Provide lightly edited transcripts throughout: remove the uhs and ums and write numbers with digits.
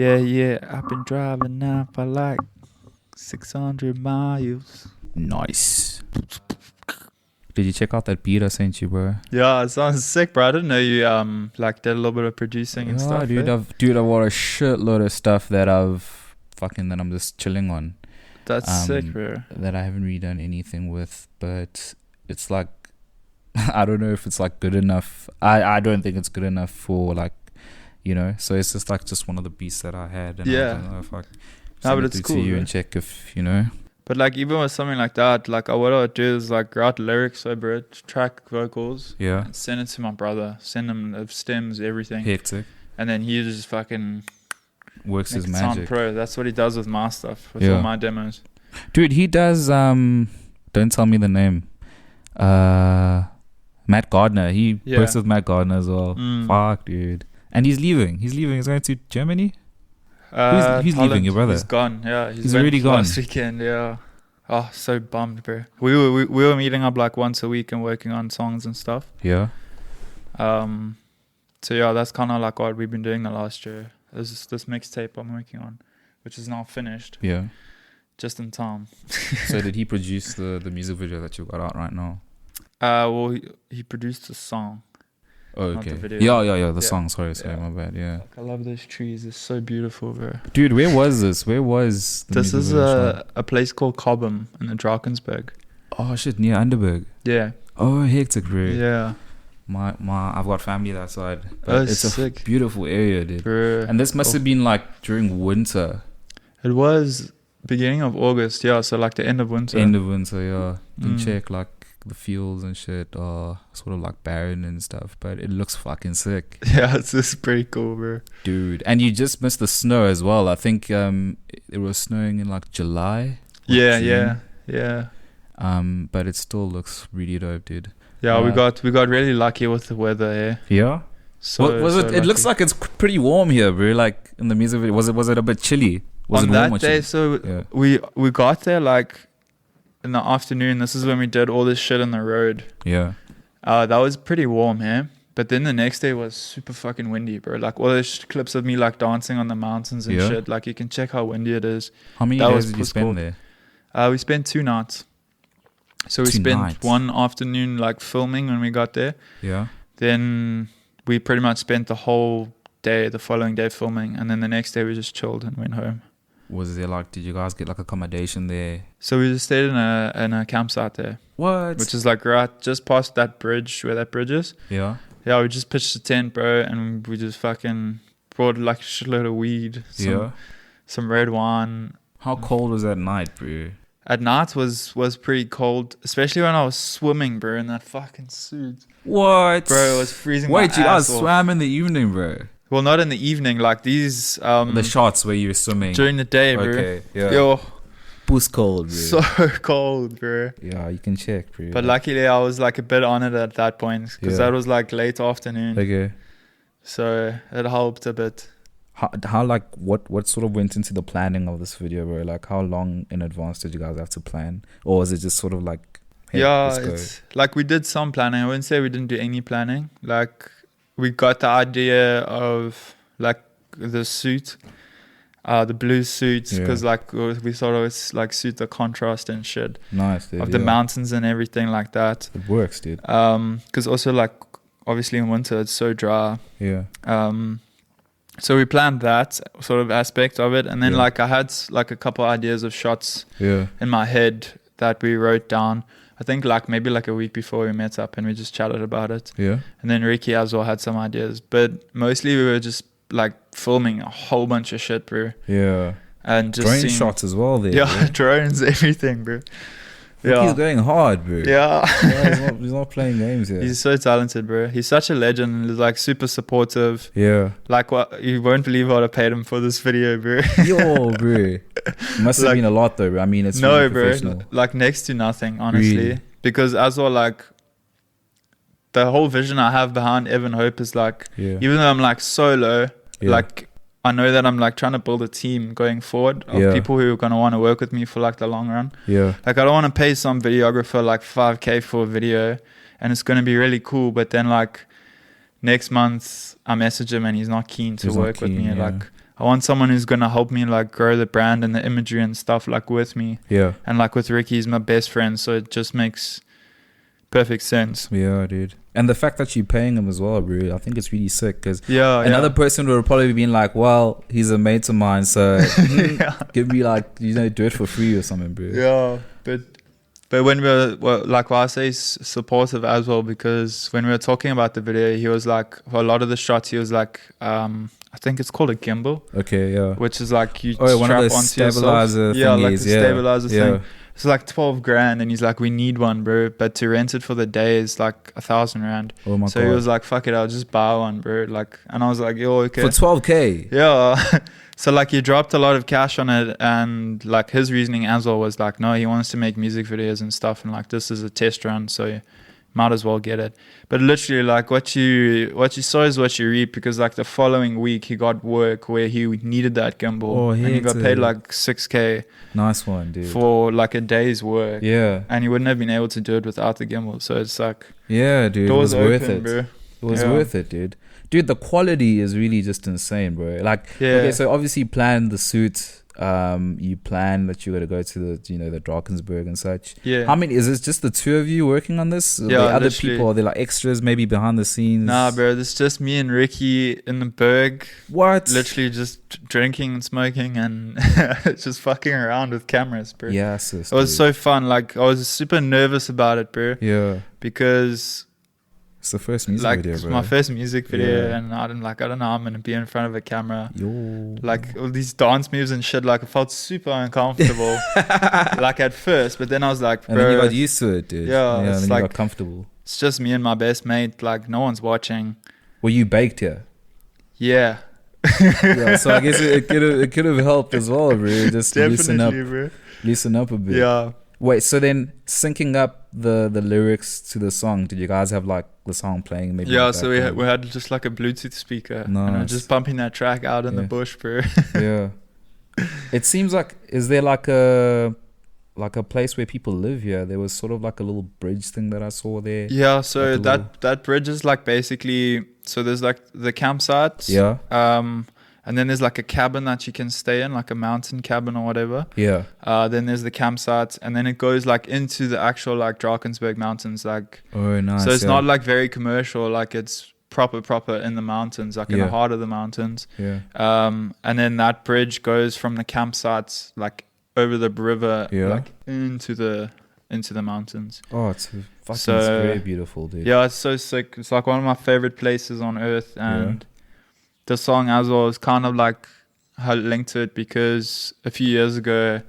Yeah, I've been driving now for like 600 miles. Nice. Did you check out that beat I sent you, bro? Yeah, it sounds sick, bro. I didn't know you like did a little bit of producing and stuff. Dude, eh? I've got a shitload of stuff that I'm just chilling on. That's sick, bro. That I haven't really done anything with, but it's like I don't know if it's like good enough. I don't think it's good enough for like, so it's just one of the beats that I had, and Yeah. I don't know if I No, but it it's through cool, to you bro. and check if But like even with something like that, like what I would do is like write lyrics over it, track vocals, yeah, and send it to my brother. Send him the stems, everything, hectic. and then he just fucking Works makes his it sound magic. pro. That's what he does with my stuff, with Yeah. all my demos. Dude, he does don't tell me the name. Matt Gardner. He Yeah. works with Matt Gardner as well. Mm. Fuck, dude. And he's leaving. He's going to Germany. Who's leaving, Holland, your brother? He's gone. Yeah, He's went already gone. last weekend. Yeah. Oh, so bummed, bro. We were meeting up like once a week and working on songs and stuff. Yeah. So yeah, that's kind of like what we've been doing the last year. There's this mixtape I'm working on, which is now finished, Yeah. just in time. So did he produce the music video that you got out right now? Well, he produced a song. Oh, Not okay. the video. Yeah. The Yeah. song. Sorry, Yeah. my bad. Yeah. Like, I love those trees. It's so beautiful, bro. Dude, where was this? Where was the This music is video shot? a place called Cobham in the Drakensberg. Oh shit, near Underberg. Yeah. Oh, hectic, bro. Yeah. I've got family that side. But Oh, it's sick. a beautiful area, dude. Bro. And this must have been like during winter. It was beginning of August, yeah, so like the end of winter. End of winter, yeah. You can Mm. check like the fields and shit are sort of like barren and stuff, but it looks fucking sick. Yeah, it's just pretty cool, bro. Dude. And you just missed the snow as well. I think it was snowing in like July. or Yeah, June. yeah. But it still looks really dope, dude. Yeah, we got really lucky with the weather here. Yeah. So Was so it? It looks lucky. like it's pretty warm here, bro. Like in the music video, was it a bit chilly? Was on it warm that or day. chilly? So Yeah. we got there like in the afternoon. This is when we did all this shit on the road. Yeah. That was pretty warm here. But then the next day was super fucking windy, bro. Like all those clips of me like dancing on the mountains and Yeah. shit. Like you can check how windy it is. How many That days was did you cool. spend there? We spent 2 nights. So we 2 spent nights. one afternoon like filming when we got there. Yeah. Then we pretty much spent the whole day, the following day filming. And then the next day we just chilled and went home. Was there like? Did you guys get like accommodation there? So we just stayed in a campsite there, What? which is like right just past that bridge where that bridge is. Yeah. Yeah, we just pitched a tent, bro, and we just fucking brought like a shitload of weed, some red wine. How cold was that night, bro? At night was pretty cold, especially when I was swimming, bro, in that fucking suit. What? Bro, it was freezing. Wait, my you guys ass off. swam in the evening, bro? Well, not in the evening, like these The shots where you were swimming. during the day, bro. Okay. Yeah. Yo, Boost cold, bro. so cold, bro. Yeah, you can check, bro. But luckily, I was like a bit on it at that point because Yeah. that was like late afternoon, Okay. so it helped a bit. How like what sort of went into the planning of this video, bro? Like how long in advance did you guys have to plan, or was it just sort of like, hey, Yeah, let's go? it's like we did some planning. I wouldn't say we didn't do any planning. Like we got the idea of like the suit, the blue suits, Yeah. because like we thought it was like suit the contrast and shit Nice, dude. of the yeah. mountains and everything like that. It works, dude. Because also like obviously in winter it's so dry. Yeah. So we planned that sort of aspect of it, and then Yeah. like I had like a couple ideas of shots Yeah. in my head that we wrote down. I think like maybe like a week before we met up and we just chatted about it. Yeah. And then Ricky as well had some ideas, but mostly we were just like filming a whole bunch of shit, bro, Yeah. and just Drone seeing, shots as well there. yeah, drones, everything, bro. He's Yeah, going hard, bro. yeah. He's not playing games here. He's so talented, bro. He's such a legend and he's like super supportive. Yeah. Like what you won't believe what I paid him for this video, bro. Yo, bro. It must have Like- been a lot though, bro. I mean, it's No, really bro. professional. Like next to nothing, honestly. Really? Because as well, like the whole vision I have behind Evan Hope is like, Yeah. even though I'm like solo, Yeah. like I know that I'm like trying to build a team going forward of Yeah. people who are gonna want to work with me for like the long run. Yeah. Like I don't want to pay some videographer like 5K for a video, and it's gonna be really cool, but then like next month I message him and he's not keen to He's not work with keen, me. yeah. Like I want someone who's gonna help me like grow the brand and the imagery and stuff like with me. Yeah. And like with Ricky, he's my best friend, so it just makes perfect sense. Yeah, dude. And the fact that you're paying him as well, bro, I think it's really sick. Because Yeah, another person would have probably been like, well, he's a mate of mine, so give me like, you know, do it for free or something, bro. Yeah, but when we were, well, like, I say supportive as well, because when we were talking about the video, he was like, for a lot of the shots, he was like, I think it's called a gimbal. Okay, yeah. Which is like you one strap of those onto stabilizer yourself. Yeah, like thingies, the stabilizer yeah. thing. It's like 12 grand, and he's like, we need one, bro. But to rent it for the day is like 1,000 rand. Oh my So God. he was like, fuck it, I'll just buy one, bro. Like, and I was like, yo, okay. For 12K? Yeah. So like he dropped a lot of cash on it, and like his reasoning as well was like, no, he wants to make music videos and stuff, and like this is a test run, so might as well get it. But literally, like what you sow is what you reap, because like the following week he got work where he needed that gimbal, and he got paid like 6K. Nice one, dude. For like a day's work. Yeah. And he wouldn't have been able to do it without the gimbal. So it's like, yeah, dude, it was worth it. Bro. It was worth it, dude. Dude, the quality is really just insane, bro. Like, okay, so obviously you planned the suit. You plan that you're gonna go to the, you know, the Drakensberg and such. Yeah. How many is it? Just the two of you working on this? Are there other people? Are there like extras maybe behind the scenes? Nah, bro. This is just me and Ricky in the Berg. What? Literally just drinking and smoking and just fucking around with cameras, bro. Yeah, it was so fun. Like I was super nervous about it, bro. Yeah. Because it's the first music video, bro. It's my first music video, and I don't know how I'm gonna be in front of a camera. Yo. Like all these dance moves and shit. Like I felt super uncomfortable, like at first, but then I was like, bro. And then you got used to it, dude. Yeah, and it's then like you got comfortable. It's just me and my best mate. Like no one's watching. Were you baked here? Yeah. Yeah. So I guess it could have helped as well, bro. Just loosen up, bro. Loosen up a bit. Yeah. Wait, so then syncing up the lyrics to the song, did you guys have like the song playing maybe? Yeah, so we had just like a Bluetooth speaker. Nice. And we were just bumping that track out in the bush, bro. Yeah. It seems like, is there like a place where people live here? There was sort of like a little bridge thing that I saw there. Yeah, so like that bridge is like basically, so there's like the campsites. Yeah. And then there's like a cabin that you can stay in, like a mountain cabin or whatever. Yeah. Then there's the campsite, and then it goes like into the actual like Drakensberg mountains. Like, oh, nice. So it's not like very commercial. Like it's proper in the mountains, like in the heart of the mountains. Yeah. And then that bridge goes from the campsites like over the river, like into the mountains. Oh, it's very beautiful, dude. Yeah, it's so sick. It's like one of my favorite places on earth, and the song as well is kind of like how linked to it, because a few years ago,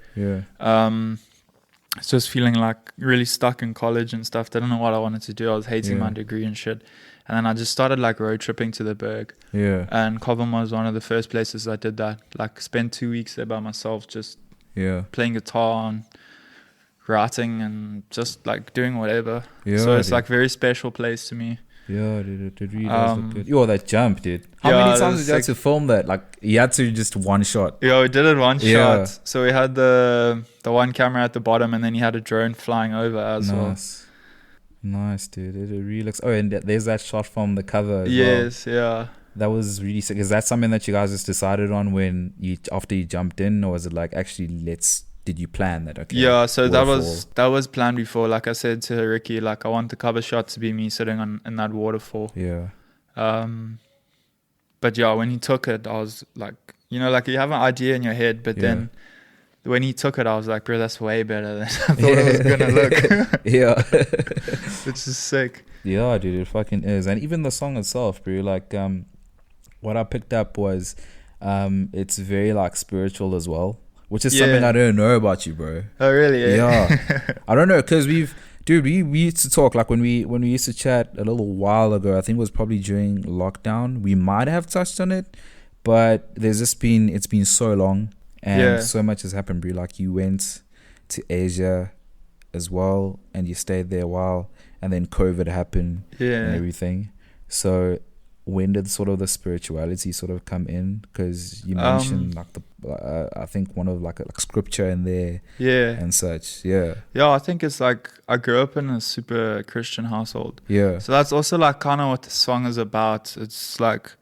I was just feeling like really stuck in college and stuff. Didn't know what I wanted to do. I was hating my degree and shit. And then I just started like road tripping to the Berg. Yeah. And Cobham was one of the first places I did that. Like spent 2 weeks there by myself, just playing guitar and writing and just like doing whatever. So it's like a very special place to me. Yeah, dude, it really does look good. Yo, that jump, dude. How many times did you have to film that? Like, you had to just one shot. Yeah, we did it one shot. So we had the one camera at the bottom, and then you had a drone flying over as well. Nice, dude. It really looks... Oh, and there's that shot from the cover as well. Yeah. That was really sick. Is that something that you guys just decided on after you jumped in, or was it like, actually, did you plan that? Okay. Yeah, so that was planned before. Like I said to Ricky, like I want the cover shot to be me sitting in that waterfall. Yeah. But yeah, when he took it, I was like, you know, like you have an idea in your head, but then when he took it, I was like, bro, that's way better than I thought it was gonna look. Yeah. Which is sick. Yeah, dude, it fucking is. And even the song itself, bro, like what I picked up was it's very like spiritual as well. Which is something I don't know about you, bro. Oh, really? Yeah. I don't know, because we used to talk, like when we used to chat a little while ago, I think it was probably during lockdown. We might have touched on it, but it's been so long and so much has happened, bro. Like you went to Asia as well and you stayed there a while, and then COVID happened and everything. So when did sort of the spirituality sort of come in? Because you mentioned like I think one of like scripture in there, and such. Yeah, I think it's like I grew up in a super Christian household. Yeah, so that's also like kind of what the song is about. It's like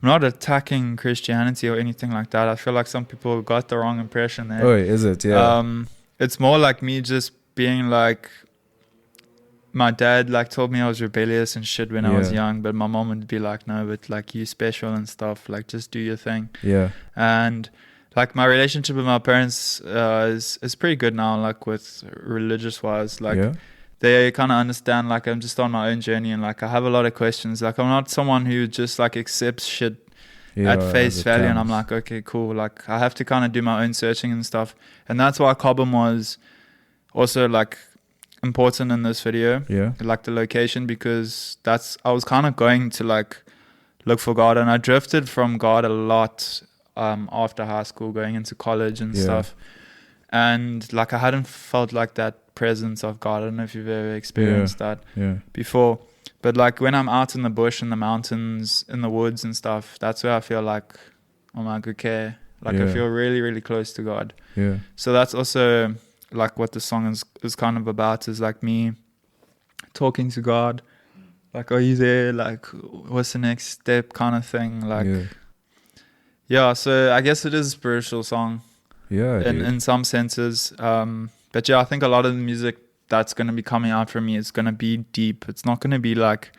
I'm not attacking Christianity or anything like that. I feel like some people got the wrong impression there. Oh, is it? Yeah. It's more like me just being like, my dad like told me I was rebellious and shit when I was young, but my mom would be like, no, but like you special and stuff, like just do your thing. Yeah. And like my relationship with my parents is pretty good now, like with religious wise, like they kind of understand like I'm just on my own journey, and like I have a lot of questions. Like I'm not someone who just like accepts shit at face value and I'm like, okay, cool. Like I have to kind of do my own searching and stuff, and that's why Cobham was also like important in this video, like the location, because I was kind of going to like look for God, and I drifted from God a lot after high school, going into college and stuff, and like I hadn't felt like that presence of God. I don't know if you've ever experienced that before, but like when I'm out in the bush, in the mountains, in the woods and stuff, that's where I feel like I'm like, okay, like I feel really, really close to God. So that's also like what the song is kind of about, is like me talking to God, like, are you there, like what's the next step kind of thing, like so I guess it is a spiritual song in some senses, but I think a lot of the music that's going to be coming out from me is going to be deep. It's not going to be like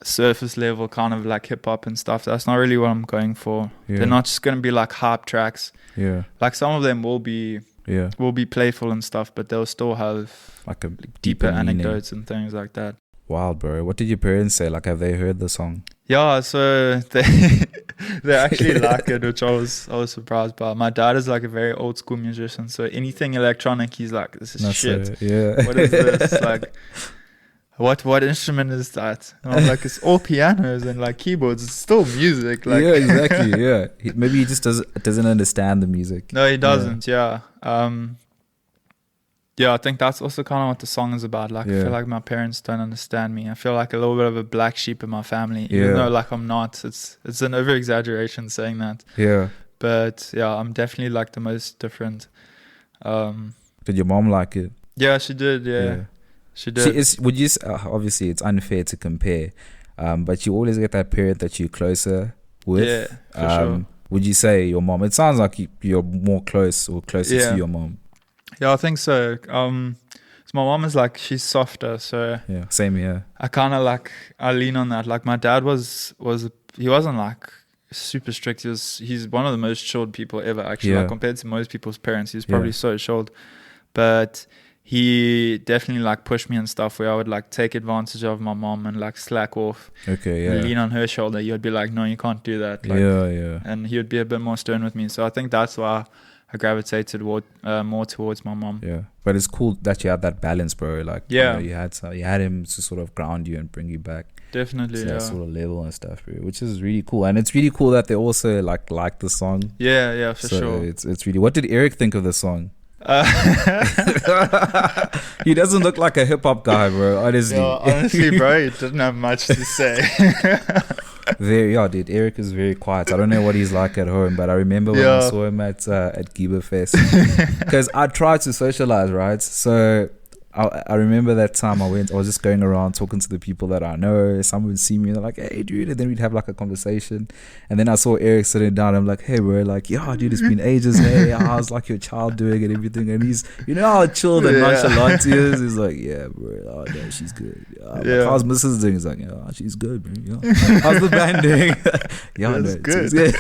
surface level kind of like hip hop and stuff. That's not really what I'm going for. They're not just going to be like hype tracks. Like some of them will be playful and stuff, but they'll still have like a deeper anecdotes and things like that. Wild, bro. What did your parents say? Like, have they heard the song? Yeah, so they actually like it, which I was surprised by. My dad is like a very old school musician, so anything electronic, he's like, this is shit. What is this? Like, what instrument is that? And I'm like, it's all pianos and like keyboards. It's still music. Like, exactly. Maybe he just doesn't understand the music. No, he doesn't. I think that's also kind of what the song is about. Like, I feel like my parents don't understand me. I feel like a little bit of a black sheep in my family, even though like I'm not. It's an over exaggeration saying that. But I'm definitely like the most different. Did your mom like it? Yeah, she did. She did. Would you? Obviously, it's unfair to compare, but you always get that parent that you're closer with. Yeah, for sure. Would you say your mom? It sounds like you're more closer to your mom. Yeah, I think so. So my mom is like, she's softer, so same here. I kind of like, I lean on that. Like my dad he wasn't like super strict. He's one of the most chilled people ever, actually. Like compared to most people's parents, he's probably so chilled. But he definitely like pushed me and stuff where I would like take advantage of my mom and like slack off. Lean on her shoulder. He would be like, no, you can't do that. Like, and he would be a bit more stern with me. So I think that's why I gravitated more towards my mom. But it's cool that you had that balance, bro. Like, you had him to sort of ground you and bring you back. Definitely, to that sort of level and stuff, bro, which is really cool. And it's really cool that they also like the song. For sure. It's really. What did Eric think of the song? He doesn't look like a hip hop guy, bro. Honestly, bro, he didn't have much to say. Dude, Eric is very quiet. I don't know what he's like at home, but I remember when I saw him at Giba Fest, because I tried to socialize, right? So I remember that time I was just going around talking to the people that I know. Someone would see me and they're like, hey dude, and then we'd have like a conversation. And then I saw Eric sitting down. I'm like, hey bro, like, yeah dude, it's been ages. Hey, how's like your child doing and everything? And he's, you know how chilled and nonchalant he is. He's like, yeah bro, oh no, she's good. Like, how's Mrs. doing? He's like, yeah, she's good, bro. How's the band doing? It's good.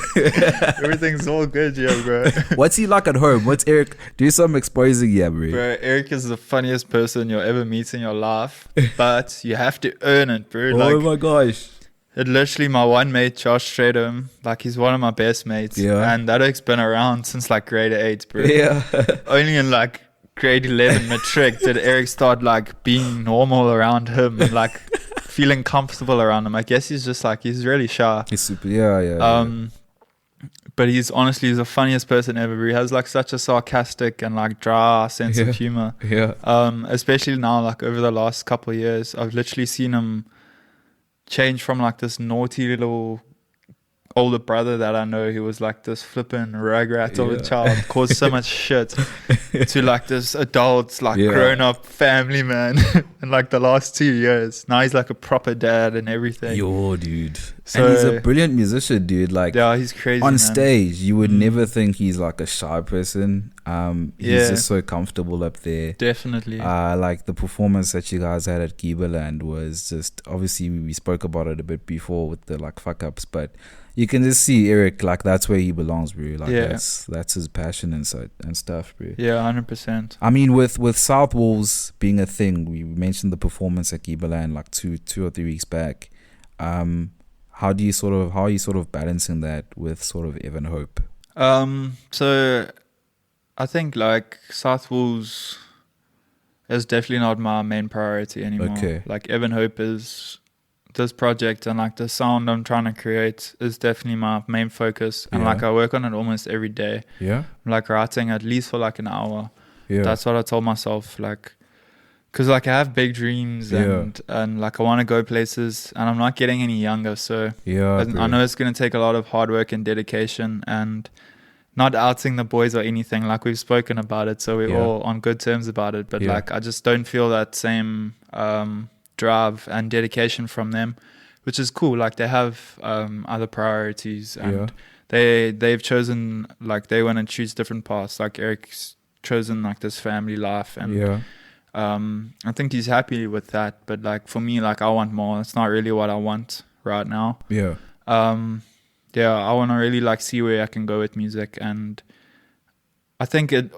Everything's all good, bro. What's he like at home? What's Eric? Do some exposing, bro. Bro, Eric is the funniest person you'll ever meet in your life, but you have to earn it, bro. Oh my gosh. It literally, my one mate, Josh Stradham, like he's one of my best mates. And that oak's been around since like grade 8, bro. Only in like grade 11 matric did Eric start like being normal around him and like feeling comfortable around him. I guess he's just like, he's really shy. He's super, but he's the funniest person ever. He has like such a sarcastic and like dry sense of humor. Especially now, like over the last couple of years, I've literally seen him change from like this naughty little older brother that I know who was like this flipping rugrat of a Yeah. child, caused so much shit to like this adult, like Yeah. grown up family man in like the last 2 years. Now he's like a proper dad and everything. Yo, dude. So- and he's a brilliant musician, dude. Like, Yeah, he's crazy. on man. stage, you would Mm. never think he's like a shy person. He's Yeah. just so comfortable up there. Definitely. Like the performance that you guys had at Gibaland was just, obviously we spoke about it a bit before with the like fuck ups, but you can just see Eric, like that's where he belongs, bro. Like Yeah. that's his passion and stuff, bro. Yeah, 100%. I mean, with South Walls being a thing, we mentioned the performance at Gibaland like two or 3 weeks back. How are you sort of balancing that with sort of Evan Hope? So I think like South Wolves is definitely not my main priority anymore. Okay. Like Evan Hope is this project, and like the sound I'm trying to create is definitely my main focus. And Yeah. like I work on it almost every day. Yeah, I'm like writing at least for like an hour. yeah, That's what I told myself, like, because like I have big dreams and like I want to go places, and I'm not getting any younger, so yeah. I know it's going to take a lot of hard work and dedication, and not outing the boys or anything. Like we've spoken about it, so we're Yeah. all on good terms about it. But Yeah. like I just don't feel that same drive and dedication from them, which is cool. Like they have other priorities, and they've chosen, like they want to choose different paths. Like Eric's chosen like this family life, and yeah, I think he's happy with that. But like for me, like I want more. It's not really what I want right now. yeah, Yeah, I want to really like see where I can go with music, and I think it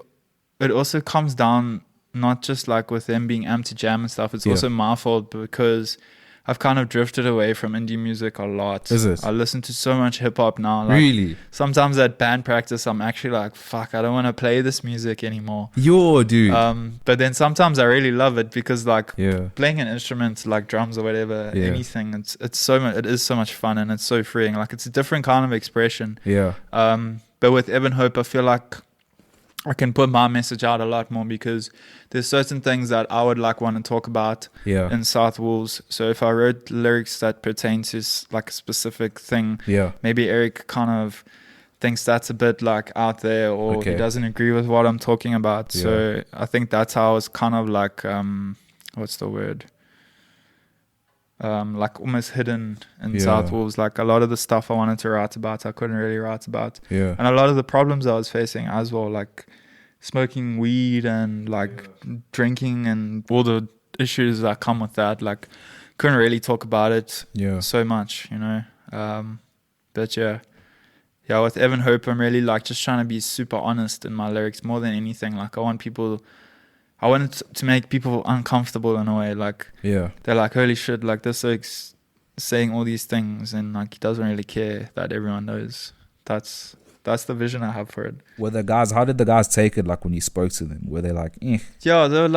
also comes down not just like with them being amped to jam and stuff. It's Yeah. also my fault because I've kind of drifted away from indie music a lot. Is it? I listen to so much hip hop now. Like, really? sometimes at band practice, I'm actually like, fuck, I don't want to play this music anymore. Yo, dude. But then sometimes I really love it because like yeah, playing an instrument like drums or whatever, Yeah. anything, it's so much, it is so much fun, and it's so freeing. Like it's a different kind of expression. yeah, But with Evan Hope, I feel like I can put my message out a lot more because there's certain things that I would like want to talk about yeah, in South Wolves. So if I wrote lyrics that pertain to like a specific thing, yeah, maybe Eric kind of thinks that's a bit like out there, or Okay. he doesn't agree with what I'm talking about. Yeah. So I think that's how I was kind of like, what's the word? Like almost hidden in Yeah. South Wolves. Like a lot of the stuff I wanted to write about, I couldn't really write about. yeah, And a lot of the problems I was facing as well, like smoking weed and like drinking and all the issues that come with that, like couldn't really talk about it yeah, so much, you know. But yeah, with Evan Hope, I'm really like just trying to be super honest in my lyrics more than anything. Like I wanted to make people uncomfortable in a way. Like yeah. they're like, holy shit, like this oak's saying all these things, and like he doesn't really care that everyone knows. That's the vision I have for it. How did the guys take it, like when you spoke to them? Were they like, eh? Yeah, they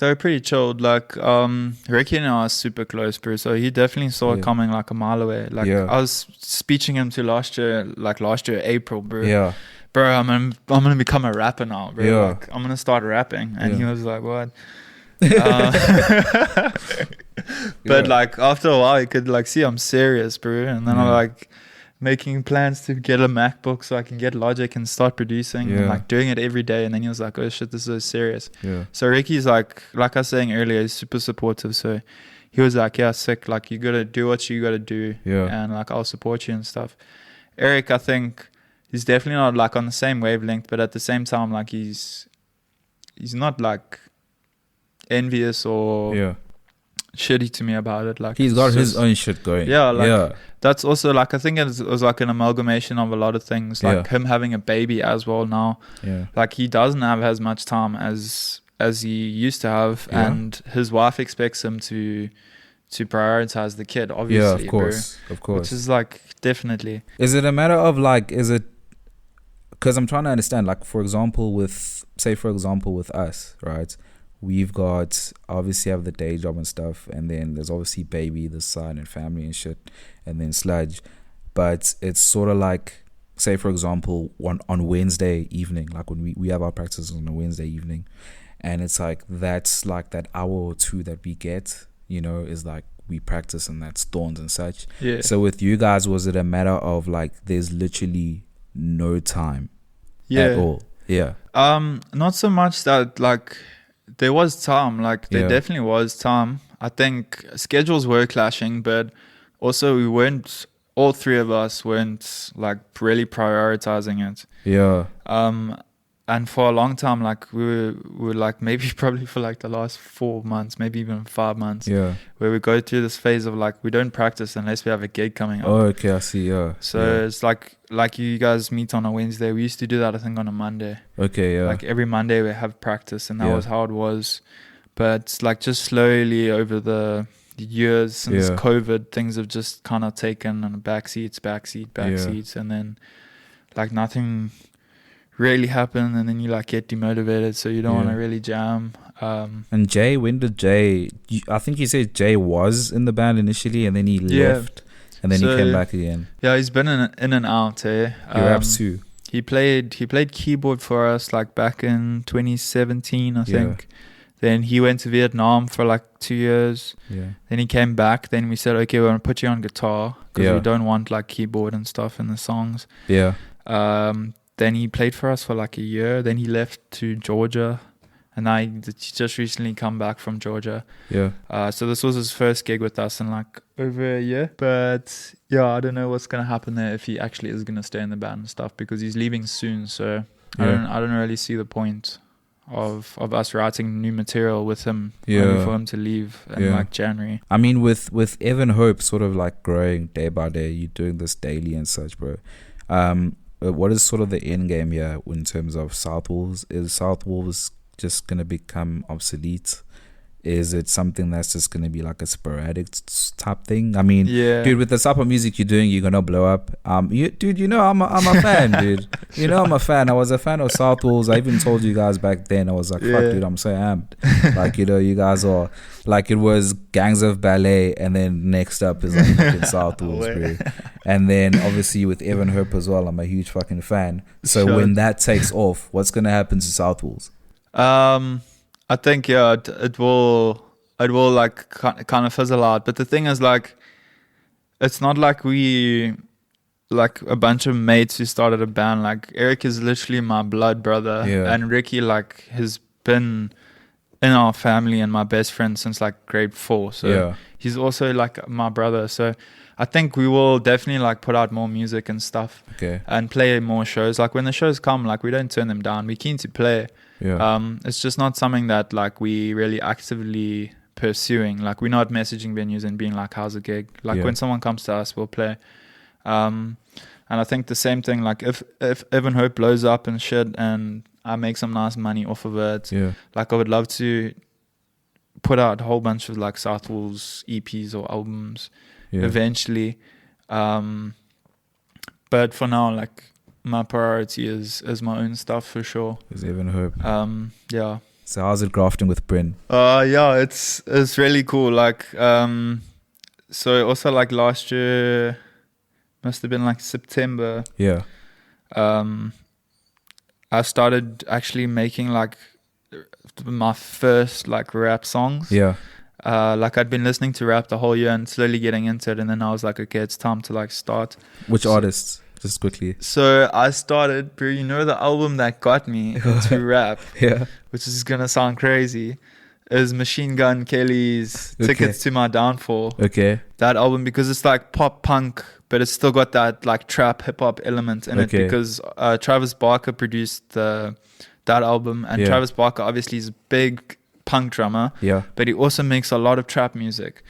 were pretty chilled. Like Ricky and I are super close, bro. So he definitely saw Yeah. it coming like a mile away. Like Yeah. I was speeching him to last year April, bro. Yeah, Bro, I'm gonna become a rapper now, bro. Yeah. Like I'm gonna start rapping, and Yeah. he was like, "What?" But Yeah. like after a while, you could like see I'm serious, bro. And then I'm Yeah. like making plans to get a MacBook so I can get Logic and start producing, and Yeah. like doing it every day. And then he was like, "Oh shit, this is so serious." yeah, So Ricky's like I was saying earlier, he's super supportive. So he was like, "Yeah, sick. Like you gotta do what you gotta do, Yeah. and like I'll support you and stuff." Eric, I think he's definitely not like on the same wavelength, but at the same time, like he's not like envious or yeah. shitty to me about it. Like He's got it's his just- own shit going. Yeah, like- yeah, That's also like I think it was like an amalgamation of a lot of things. Like Yeah. him having a baby as well now. yeah, Like he doesn't have as much time as he used to have, Yeah. and his wife expects him to prioritize the kid. yeah. Obviously, Of course, of bro, course. which is like definitely. Is it a matter of like, because I'm trying to understand, like, for example, with us, right? We've got, obviously have the day job and stuff, and then there's obviously baby, the son and family and shit, and then Sludge. But it's sort of like, say, for example, on Wednesday evening, like when we have our practices on a Wednesday evening, and it's like, that's like that hour or two that we get, you know, is like we practice and that's thorns and such. Yeah. So with you guys, was it a matter of like there's literally no time at all? Yeah. Not so much that like there was time, like there Yeah. definitely was time. I think schedules were clashing, but also we weren't, all three of us weren't like really prioritizing it. Yeah. And for a long time, like we were like maybe probably for like the last 4 months, maybe even 5 months, Yeah. where we go through this phase of like we don't practice unless we have a gig coming up. Oh, okay, I see. Yeah. So it's like you guys meet on a Wednesday. We used to do that, I think, on a Monday. Okay, yeah. Like every Monday we have practice, and that was how it was. But like just slowly over the years since COVID, things have just kind of taken on backseats, and then like nothing really happened, and then you like get demotivated, so you don't want to really jam. And Jay, when did Jay? I think you said Jay was in the band initially, and then he left, and then he came back again. Yeah, he's been in and out. He raps too. He played keyboard for us like back in 2017, I think. Then he went to Vietnam for like 2 years. Yeah. Then he came back. Then we said, okay, we're gonna put you on guitar because we don't want like keyboard and stuff in the songs. Yeah. Then he played for us for like a year. Then he left to Georgia, and now he's just recently come back from Georgia. Yeah. So this was his first gig with us in like over a year. But yeah, I don't know what's gonna happen there, if he actually is gonna stay in the band and stuff, because he's leaving soon. So I don't really see the point of us writing new material with him only for him to leave in like January. I mean, with Evan Hope sort of like growing day by day, you're doing this daily and such, bro. What is sort of the end game here in terms of South Wolves? Is South Wolves just going to become obsolete? Is it something that's just going to be like a sporadic type thing? I mean, dude, with the type of music you're doing, you're going to blow up. Dude, you know, I'm a fan, dude. You know, I'm a fan. I was a fan of South Wolves. I even told you guys back then, I was like, fuck, dude, I'm so amped. Like, you know, you guys are, like, it was Gangs of Ballet, and then next up is like fucking South Wolves, bro. And then obviously with Evan Hope as well, I'm a huge fucking fan. So when that takes off, what's going to happen to South Wolves? I think it will like kind of fizzle out. But the thing is, like, it's not like we like a bunch of mates who started a band. Like Eric is literally my blood brother, and Ricky like has been in our family and my best friend since like grade 4. So he's also like my brother. So I think we will definitely like put out more music and stuff, and play more shows. Like when the shows come, like we don't turn them down. We're keen to play. It's just not something that like we really actively pursuing. Like we're not messaging venues and being like, how's the gig? Like when someone comes to us, we'll play. And I think the same thing, like if Evan Hope blows up and shit and I make some nice money off of it, like I would love to put out a whole bunch of like South Wolves EPs or albums eventually. But for now, like my priority is my own stuff for sure. Is Evan Hope. Yeah. So how's it grafting with Bryn? Yeah, it's really cool. Like so also like last year must have been like September. Yeah. I started actually making like my first like rap songs. Yeah. Like I'd been listening to rap the whole year and slowly getting into it, and then I was like, okay, it's time to like start. Which artists? Just quickly. So I started, bro, you know, the album that got me into rap, which is gonna sound crazy, is Machine Gun Kelly's Tickets to My Downfall. That album, because it's like pop punk, but it's still got that like trap hip hop element in it, because Travis Barker produced that album, and Travis Barker obviously is a big punk drummer, but he also makes a lot of trap music.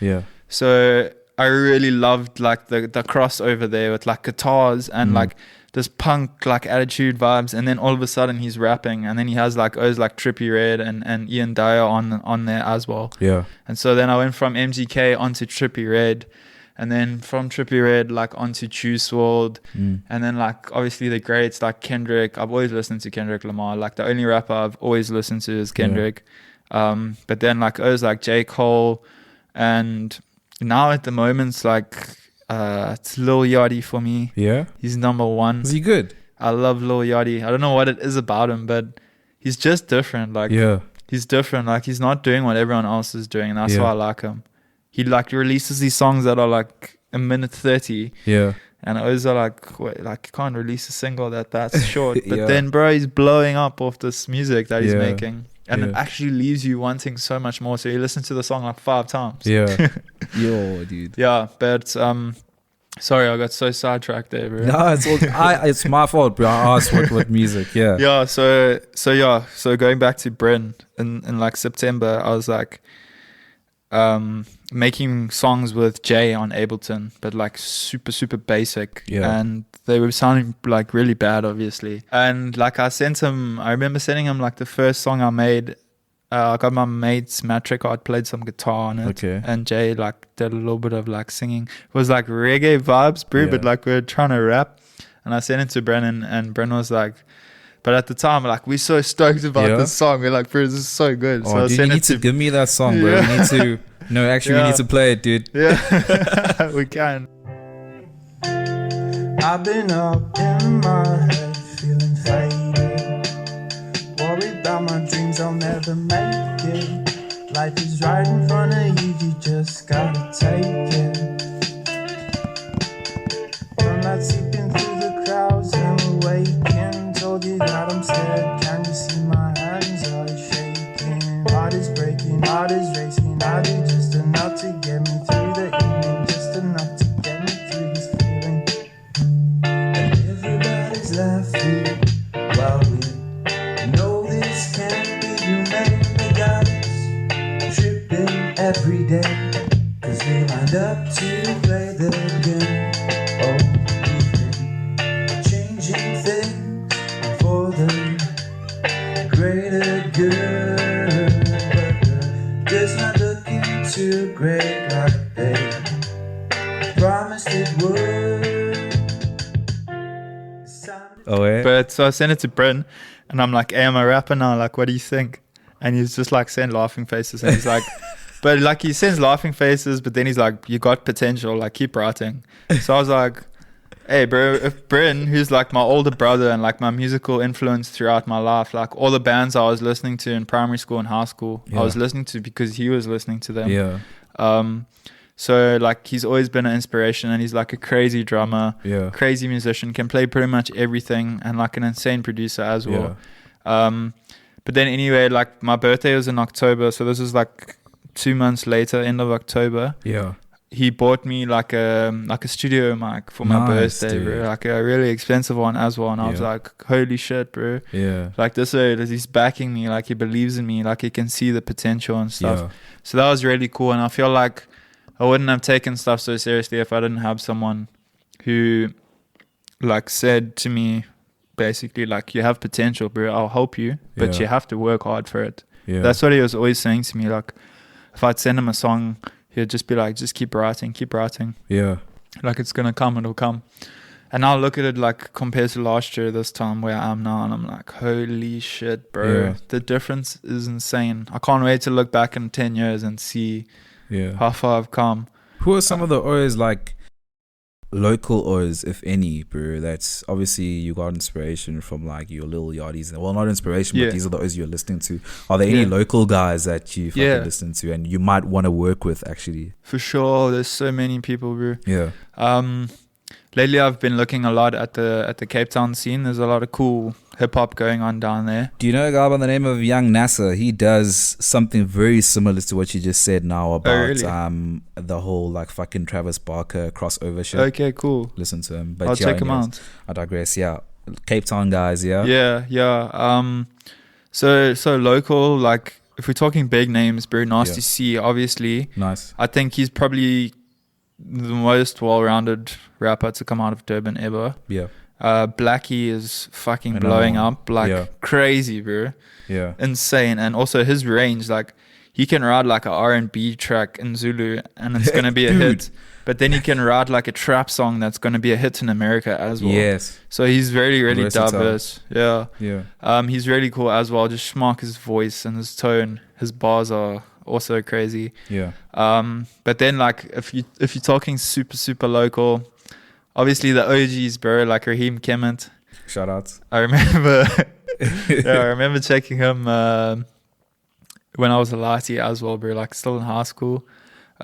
So I really loved like the crossover there with like guitars and like this punk like attitude vibes, and then all of a sudden he's rapping, and then he has like like Trippie Redd and Ian Dyer on there as well. And so then I went from MGK onto Trippie Redd, and then from Trippie Redd like onto Juice WRLD, and then like obviously the greats like Kendrick. I've always listened to Kendrick Lamar. Like the only rapper I've always listened to is Kendrick. But then like it was like J. Cole, and now at the moment it's like it's Lil Yachty for me. He's number one. Is he good? I love Lil Yachty. I don't know what it is about him, but he's just different. Like he's different. Like he's not doing what everyone else is doing, and that's why I like him. he like releases these songs that are like a minute 30. Yeah. And I was like, wait, like you can't release a single that's short. But Yeah. then, bro, he's blowing up off this music that he's Yeah. making. And it Yeah. actually leaves you wanting so much more. So you listen to the song like 5 times. Yeah. Yo, dude. Yeah, but sorry, I got so sidetracked there, bro. No, it's my fault, bro. I asked what music. Yeah. Yeah, so going back to Bryn in like September, I was like making songs with Jay on Ableton, but like super basic. Yeah. And they were sounding like really bad, obviously. And like I remember sending him like the first song I made. I got my mate's matric card, played some guitar on it. Okay. And Jay like did a little bit of like singing. It was like reggae vibes, bro, but like we were trying to rap. And I sent it to Brennan, and Brennan was like, but at the time, like, we're so stoked about this song. We're like, bro, this is so good. So I dude, sent you need to give me that song, bro. We need to. No, actually, we need to play it, dude. Yeah, we can. I've been up in my head, feeling faded. Worried about my dreams, I'll never make it. Life is right in front of you, you just gotta take it. I'm not sleeping through the crowds, I'm awakened. Told you that I'm scared, can you see my hands are shaking? Heart is breaking, heart is racing. I do just enough to get me through the evening, just enough to get me through this feeling. And everybody's laughing while we know this can't be human. We got us tripping every day, 'cause we lined up to play the game. Oh, we've been changing things for the greater good, but the good's not looking too great like they promised it would. Oh, yeah. But so I sent it to Bryn, and I'm like, hey, I'm a rapper now. Like, what do you think? And he's just like, send laughing faces. And he's like, but like, he sends laughing faces, but then he's like, you got potential. Like, keep writing. So I was like, hey, bro, if Bryn, who's like my older brother and like my musical influence throughout my life, like all the bands I was listening to in primary school and high school, I was listening to because he was listening to them. Yeah. So like he's always been an inspiration, and he's like a crazy drummer, crazy musician, can play pretty much everything, and like an insane producer as well. But then anyway, like my birthday was in October, so this is like 2 months later, end of October. Yeah. He bought me like a studio mic for my birthday, dude. bro. Like a really expensive one as well. And I was like, holy shit, bro. Yeah. Like this way, he's backing me, like he believes in me, like he can see the potential and stuff. So that was really cool. And I feel like I wouldn't have taken stuff so seriously if I didn't have someone who like said to me, basically, like, you have potential, bro. I'll help you, but you have to work hard for it. That's what he was always saying to me. Like, if I'd send him a song, he'd just be like, just keep writing. Yeah. Like, it's going to come, it'll come. And I'll look at it like compared to last year, this time where I am now, and I'm like, holy shit, bro. Yeah. The difference is insane. I can't wait to look back in 10 years and see how far I've come. Who are some of the O's, like local O's, if any, bro? That's obviously you got inspiration from like your little yardies. Well, not inspiration, but these are the O's you're listening to. Are there any local guys that you fucking listen to and you might want to work with, actually? For sure. There's so many people, bro. Yeah. Lately, I've been looking a lot at the Cape Town scene. There's a lot of cool hip hop going on down there. Do you know a guy by the name of Young NASA? He does something very similar to what you just said now about the whole like fucking Travis Barker crossover shit. Okay, cool. Listen to him. But I'll check him out. I digress. Yeah, Cape Town guys. Yeah. Yeah. So local, like if we're talking big names, bro, Nasty C, obviously. Nice. I think he's probably the most well-rounded rapper to come out of Durban ever. Yeah. Blackie is fucking blowing up like crazy, bro. Yeah. Insane. And also his range, like he can write like a R&B track in Zulu and it's going to be a hit. But then he can write like a trap song that's going to be a hit in America as well. Yes. So he's really, really versatile. diverse. Yeah. Yeah. He's really cool as well. Just schmuck his voice and his tone. His bars are also crazy. Yeah. But then like if you're talking super local, obviously the OGs, bro, like Raheem Kemet. Shout outs. I remember I remember checking him when I was a lighty as well, bro, like still in high school.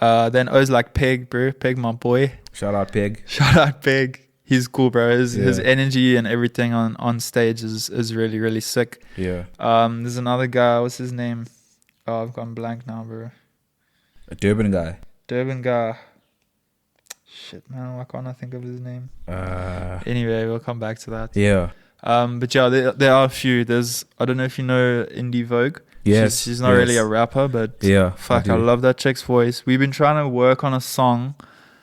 Then O's like Peg, bro. Peg, my boy. Shout out Peg. Shout out Peg. He's cool, bro. His Yeah. energy and everything on stage is really, really sick. Yeah. There's another guy. What's his name? Oh, I've gone blank now, bro. A Durban guy. Durban guy. Shit, man. Why can't I think of his name? Uh, Anyway, we'll come back to that. yeah. But yeah, there are a few. I don't know if you know Indie Vogue. Yes. She's not yes. really a rapper, but Yeah. fuck, I love that chick's voice. We've been trying to work on a song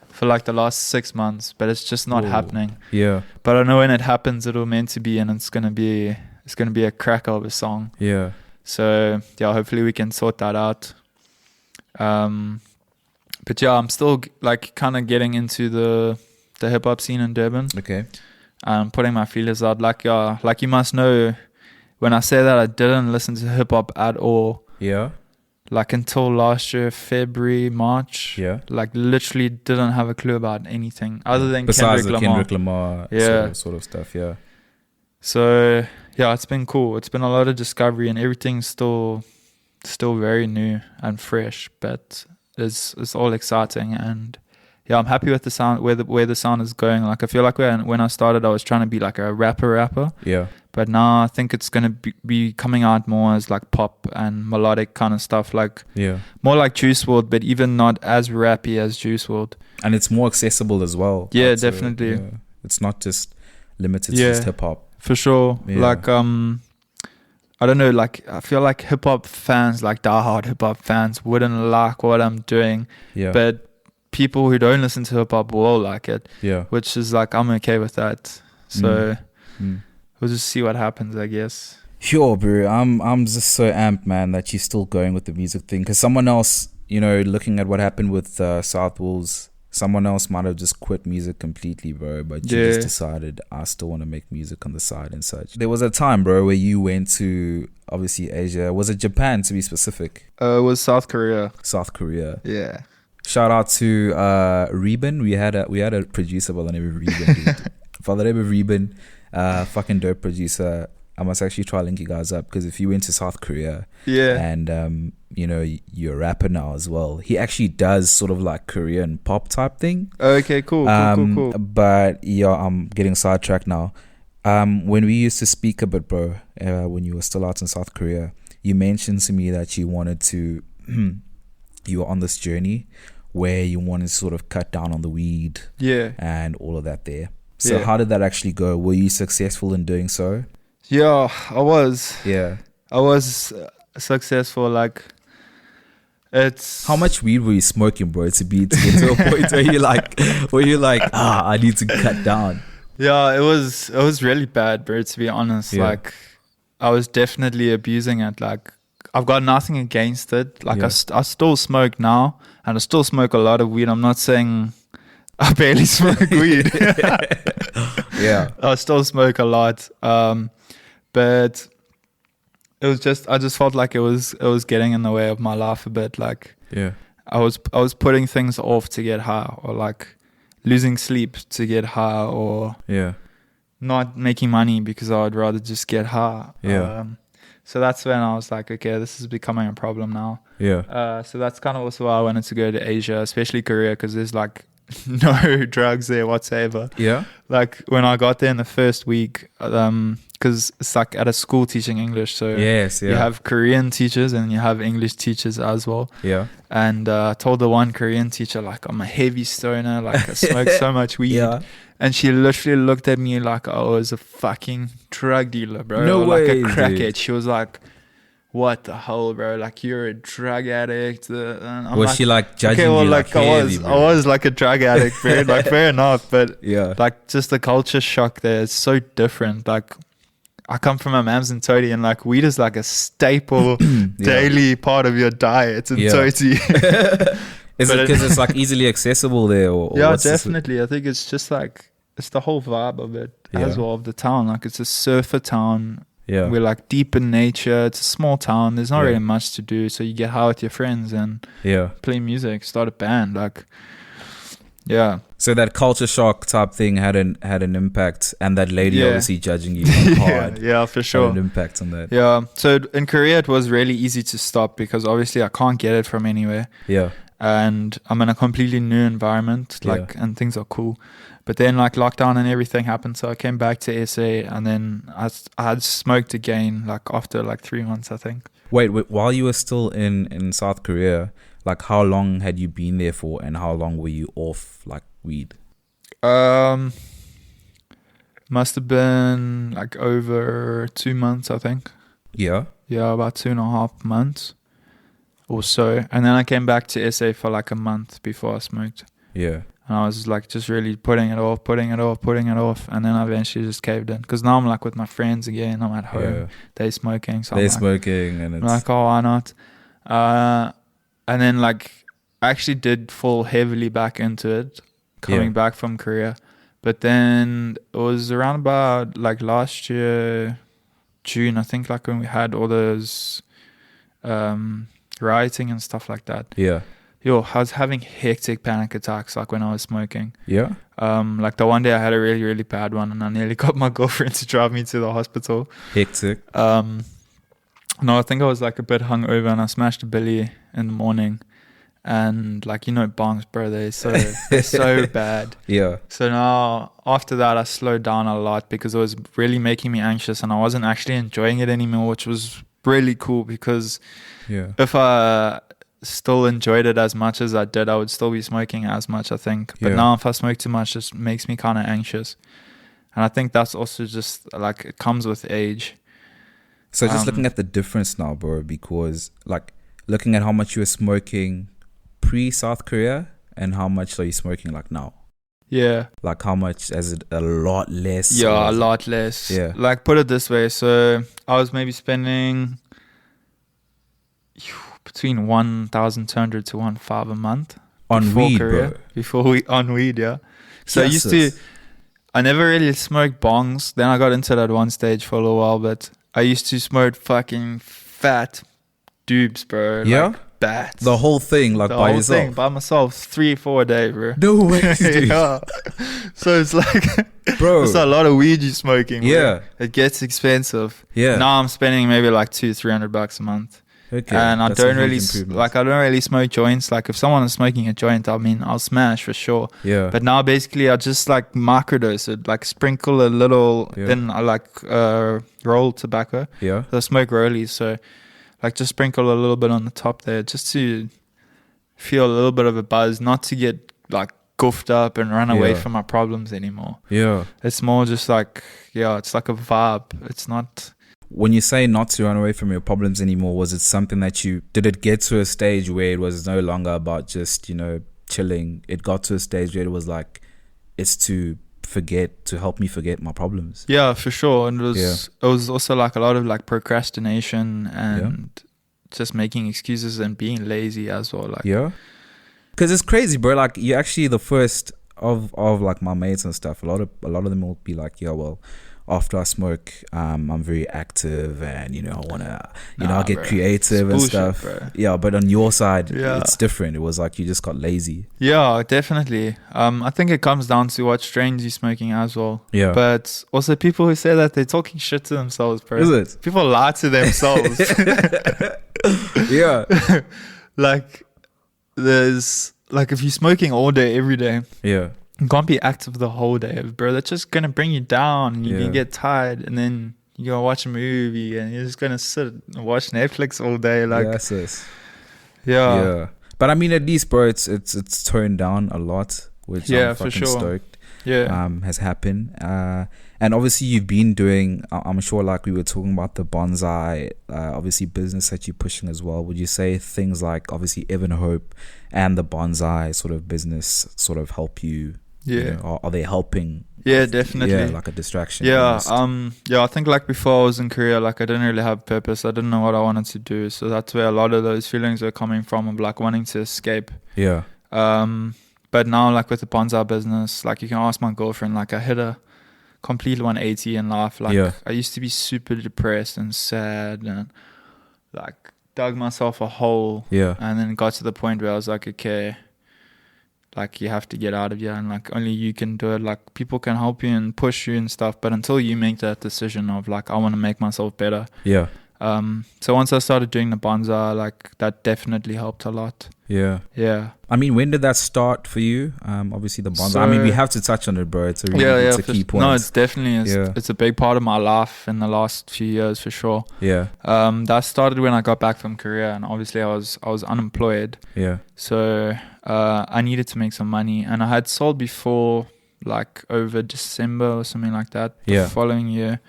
for like the last 6 months, but it's just not Ooh. happening. Yeah. But I know when it happens, it'll meant to be, and it's gonna be a cracker of a song. Yeah. So yeah, hopefully we can sort that out. But yeah, I'm still like kind of getting into the hip hop scene in Durban. Okay. Putting my feelers out. Like you must know, when I say that I didn't listen to hip hop at all, Yeah. like until last year, February, March. Yeah. Like literally didn't have a clue about anything other than Besides Kendrick the Lamar. Kendrick Lamar Yeah. sort of stuff. Yeah. So yeah, it's been cool. It's been a lot of discovery, and everything's still very new and fresh, but it's all exciting. And yeah, I'm happy with the sound, where the sound is going. Like I feel like when I started, I was trying to be like a rapper, Yeah. but now I think it's gonna be coming out more as like pop and melodic kind of stuff, like Yeah. more like Juice WRLD, but even not as rappy as Juice WRLD. And it's more accessible as well. Yeah, I'd say. definitely. Yeah. It's not just limited to Yeah. just hip hop. For sure. Yeah. Like I don't know, like I feel like hip hop fans, like diehard hip hop fans, wouldn't like what I'm doing, Yeah. but people who don't listen to hip hop will like it, yeah. which is like I'm okay with that. So Mm. we'll just see what happens, I guess. Sure, bro. I'm just so amped, man, that you're still going with the music thing. Because someone else, looking at what happened with South Wolves, someone else might have just quit music completely, bro. But you just decided, I still want to make music on the side and such. There was a time, bro, where you went to, obviously, Asia. Was it Japan, to be specific? It was South Korea. South Korea. Yeah. Shout out to Reuben. We had a producer by the name of Reuben. Dude. By the name of Reuben, fucking dope producer. I must actually try to link you guys up, because if you went to South Korea, and you're a rapper now as well, he actually does sort of like Korean pop type thing. Okay, cool. But yeah, I'm getting sidetracked now. When we used to speak a bit, bro, when you were still out in South Korea, you mentioned to me that you wanted to, you were on this journey where you wanted to sort of cut down on the weed, and all of that there. So how did that actually go? Were you successful in doing so? Yeah, I was. Yeah. I was successful. Like, it's... How much weed were you smoking, bro, to get to a point where you're like, I need to cut down? Yeah, it was really bad, bro, to be honest. Yeah. Like, I was definitely abusing it. Like, I've got nothing against it. Like, I still smoke now, and I still smoke a lot of weed. I'm not saying I barely smoke weed. Yeah. I still smoke a lot. But it was just, I just felt like it was getting in the way of my life a bit. Like, I was putting things off to get high, or like losing sleep to get high, or not making money because I would rather just get high. So that's when I was like, okay, this is becoming a problem now. So that's kind of also why I wanted to go to Asia, especially Korea, because there's like no drugs there whatsoever. Like when I got there in the first week, because it's like at a school teaching English, so you have Korean teachers and you have English teachers as well. And I told the one Korean teacher, like, I'm a heavy stoner, like I smoke so much weed. And she literally looked at me like I was a fucking drug dealer, bro. No like way, a crackhead. dude. She was like, what the hell, bro? Like, you're a drug addict. And I'm Was like, she like judging okay, well, you like heavy, I was like a drug addict, bro. Like, fair enough, but like just the culture shock there is so different. Like, I come from a Mams and Toti, and like weed is like a staple daily part of your diet in Toti. Is it because it's like easily accessible there? Or what's definitely. I think it's just like, it's the whole vibe of it as well, of the town. Like, it's a surfer town. We're like deep in nature. It's a small town. There's not really much to do. So you get high with your friends and play music, start a band. Like, So that culture shock type thing had an impact, and that lady obviously judging you hard. For sure. Had an impact on that. So in Korea, it was really easy to stop because obviously I can't get it from anywhere. and I'm in a completely new environment, like, and things are cool. But then like lockdown and everything happened, so I came back to SA, and then I had smoked again, like after like 3 months, I think. Wait, while you were still in South Korea, like how long had you been there for, and how long were you off like weed? Must have been like over 2 months, I think. Yeah. Yeah, about 2.5 months or so. And then I came back to SA for like a month before I smoked. Yeah. And I was like just really putting it off. And then I eventually just caved in. Because now I'm like with my friends again. I'm at home. Yeah. They're smoking. So They're I'm like, smoking, and it's I'm like, oh, why not? And then like I actually did fall heavily back into it coming back from Korea. But then it was around about like last year, June, I think, like when we had all those rioting and stuff like that. Yeah. Yo, I was having hectic panic attacks like when I was smoking. Yeah. Like the one day I had a really, really bad one, and I nearly got my girlfriend to drive me to the hospital. Hectic. No, I think I was like a bit hungover, and I smashed a billy in the morning. And like, you know, bongs, bro, they're so bad. Yeah. So now after that I slowed down a lot because it was really making me anxious, and I wasn't actually enjoying it anymore, which was really cool, because if I still enjoyed it as much as I did, I would still be smoking as much, I think. But now if I smoke too much, it just makes me kind of anxious. And I think that's also just like it comes with age. So just looking at the difference now, bro, because like looking at how much you were smoking pre-South Korea and how much are you smoking like now? Yeah. Like how much? Is it a lot less? Yeah, a lot less. Yeah. Like put it this way. So I was maybe spending between 1,200 to 1,500 a month on weed, Korea, bro. On weed, yeah. So I never really smoked bongs. Then I got into that one stage for a little while, but I used to smoke fucking fat dubs, bro. Yeah. Like bats. The whole thing, like the by whole yourself. thing by myself, 3-4 a day, bro. No way, dude. Yeah. So it's like, bro, it's a lot of weed you're smoking. Bro. Yeah. It gets expensive. Yeah. Now I'm spending maybe like $200-300 a month. Okay. And I That's don't a really huge improvement. like. I don't really smoke joints. Like if someone is smoking a joint, I mean, I'll smash for sure. Yeah. But now basically I just like microdose it, like sprinkle a little. Then I like roll tobacco. Yeah. So I smoke rollies. So like just sprinkle a little bit on the top there, just to feel a little bit of a buzz, not to get like goofed up and run away from my problems anymore. Yeah. It's more just like, it's like a vibe. It's not. When you say not to run away from your problems anymore, was it something that did it get to a stage where it was no longer about just, chilling? It got to a stage where it was like, it's to help me forget my problems. Yeah, for sure. And it was also like a lot of like procrastination and just making excuses and being lazy as well. Like, because it's crazy, bro. Like you're actually the first of like my mates and stuff. A lot of them will be like, well, after I smoke, I'm very active, and I wanna, I get creative and stuff. Bro. Yeah, but on your side, it's different. It was like you just got lazy. Yeah, definitely. I think it comes down to what strains you're smoking as well. Yeah. But also people who say that, they're talking shit to themselves, bro. Is it? People lie to themselves. Yeah. Like there's like if you're smoking all day every day. Yeah. You can't be active the whole day, bro. That's just gonna bring you down. You can get tired, and then you go watch a movie, and you're just gonna sit and watch Netflix all day. Like, yeah. But I mean, at least, bro, it's toned down a lot, which I'm fucking stoked. Has happened. And obviously, you've been doing. I'm sure, like we were talking about the bonsai, obviously business that you're pushing as well. Would you say things like obviously Evan Hope and the bonsai sort of business sort of help you? Are they helping? Yeah, definitely. Yeah, like a distraction. I think like before I was in Korea, like I didn't really have purpose. I didn't know what I wanted to do. So that's where a lot of those feelings are coming from, of like wanting to escape. Yeah. But now like with the bonsai business, like you can ask my girlfriend, like I hit a complete 180 in life. Like I used to be super depressed and sad and like dug myself a hole. Yeah. And then got to the point where I was like, okay, like you have to get out of here, and like only you can do it. Like people can help you and push you and stuff, but until you make that decision of like I want to make myself better, So once I started doing the bonsai, like that definitely helped a lot. Yeah. Yeah. I mean, when did that start for you? Obviously the bonsai. So- I mean, we have to touch on it, bro. It's a really, it's a key point. No, it's definitely Yeah. it's a big part of my life in the last few years for sure. Yeah. That started when I got back from Korea, and obviously I was unemployed, Yeah. so I needed to make some money, and I had sold before, like over December or something like that. Yeah. The following year,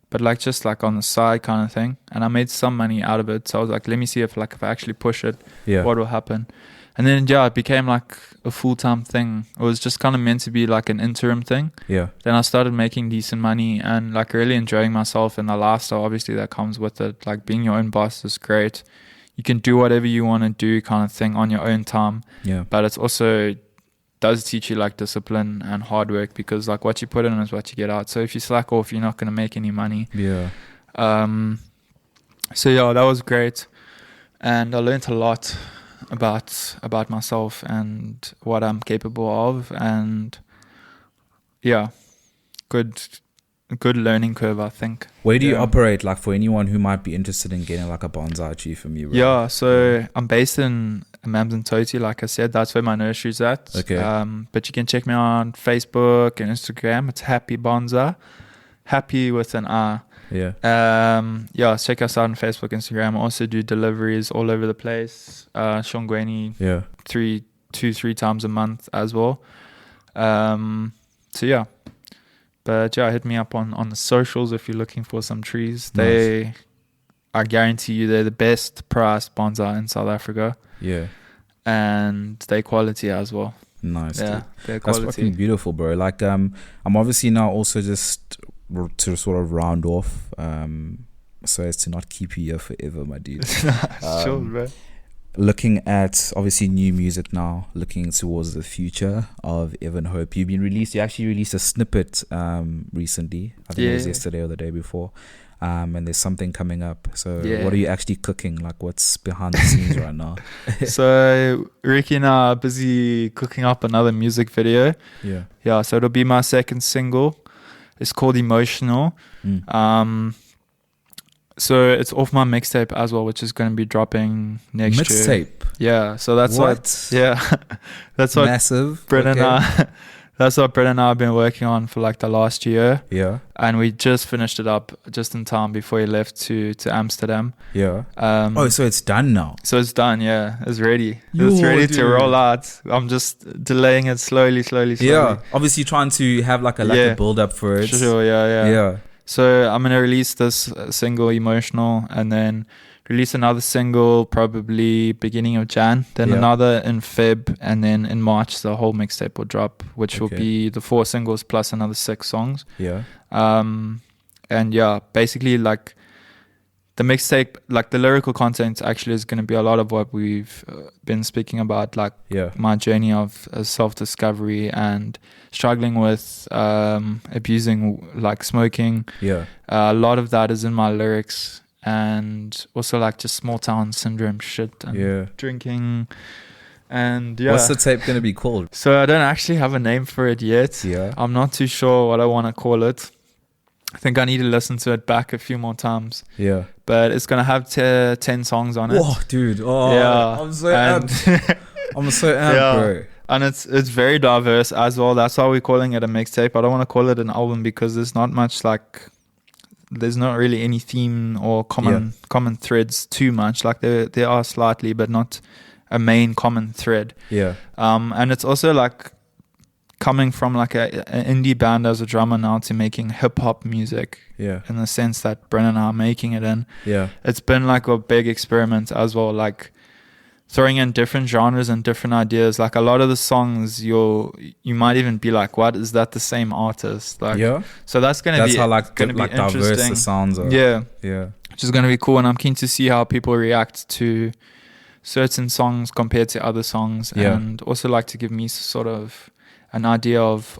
but like just like on the side kind of thing, and I made some money out of it. So I was like, let me see if I actually push it, Yeah. what will happen. And then it became like a full-time thing. It was just kind of meant to be like an interim thing. Yeah. Then I started making decent money and like really enjoying myself, and the lifestyle obviously that comes with it. Like being your own boss is great. You can do whatever you want to do kind of thing on your own time. Yeah. But it's also does teach you like discipline and hard work, because like what you put in is what you get out. So if you slack off, you're not going to make any money. Yeah. So yeah, that was great. And I learned a lot about myself and what I'm capable of, and yeah, good learning curve, I think. Where do you Yeah. operate, like for anyone who might be interested in getting like a bonsai tree from you, bro? Yeah, so I'm based in Mamsentoti, like I said. That's where my nursery's at. Okay. But you can check me on Facebook and Instagram. It's Happy Bonsai. Happy with an R. Yeah. Yeah, check us out on Facebook, Instagram. I also do deliveries all over the place. Shongweni Yeah. 3 times a month as well. So yeah. But yeah, hit me up on the socials if you're looking for some trees. Nice. I guarantee you they're the best priced bonsai in South Africa, Yeah. and they quality as well. Nice. Yeah, Dude. their That's quality. fucking beautiful, bro. Like, I'm obviously now also just to sort of round off, so as to not keep you here forever, my dude. Sure, bro. Looking at obviously new music now, looking towards the future of Evan Hope. You actually released a snippet recently. I think it was Yeah. yesterday or the day before. And there's something coming up. So Yeah. what are you actually cooking? Like, what's behind the scenes right now? So Ricky and I are busy cooking up another music video. Yeah. Yeah, so it'll be my second single. It's called Emotional. So it's off my mixtape as well, which is going to be dropping next year. Mixtape. Yeah, so that's What? that's what Massive. Brett and Okay. that's what Brett and I have been working on for like the last year, Yeah. and we just finished it up just in time before he left to Amsterdam. Yeah. So it's done now. So it's done, yeah. It's ready. Yo, It's ready dude. to roll out. I'm just delaying it slowly. Yeah. Obviously trying to have like a Yeah. build up for it. Sure, yeah. Yeah. So I'm gonna release this single, Emotional, and then release another single probably beginning of Jan, then Yeah. another in Feb, and then in March the whole mixtape will drop, which will Okay. be the 4 singles plus another 6 songs. Yeah. And yeah, basically like the mixtape, like the lyrical content actually is going to be a lot of what we've been speaking about, like Yeah. my journey of self-discovery and struggling with abusing, like smoking. Yeah. A lot of that is in my lyrics, and also like just small town syndrome shit and Yeah. drinking. And yeah, What's the tape gonna be called? so I don't actually have a name for it yet. Yeah. I'm not too sure what I want to call it. I think I need to listen to it back a few more times. Yeah. But it's gonna have 10 songs on it. Whoa, dude. Oh, Yeah, I'm so and amped. I'm so amped, Yeah. bro. and it's very diverse as well. That's why we're calling it a mixtape. I don't want to call it an album because there's not much like, there's not really any theme or common threads too much. Like there are slightly, but not a main common thread. Yeah. And it's also like coming from like an indie band as a drummer now to making hip hop music, Yeah. in the sense that Brennan and I are making it in. Yeah. It's been like a big experiment as well, like throwing in different genres and different ideas. Like a lot of the songs you might even be like, what, is that the same artist? Like, Yeah. so that's gonna That's be how like gonna be diverse interesting. the sounds are. Yeah, Yeah. which is gonna be cool, and I'm keen to see how people react to certain songs compared to other songs. Yeah. And also like to give me sort of an idea of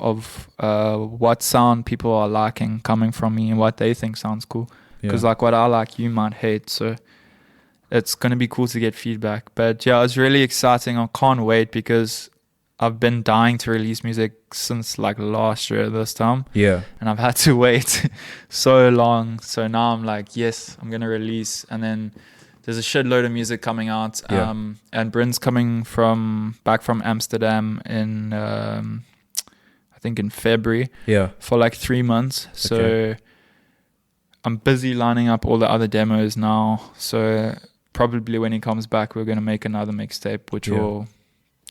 what sound people are liking coming from me and what they think sounds cool. Because like what I like, you might hate. So it's going to be cool to get feedback. But yeah, it's really exciting. I can't wait because I've been dying to release music since like last year this time. Yeah. And I've had to wait so long. So now I'm like, yes, I'm going to release. And then there's a shitload of music coming out. Yeah. And Bryn's coming back from Amsterdam in, I think in February. Yeah. For like 3 months. So Okay. I'm busy lining up all the other demos now. So probably when he comes back, we're going to make another mixtape, which will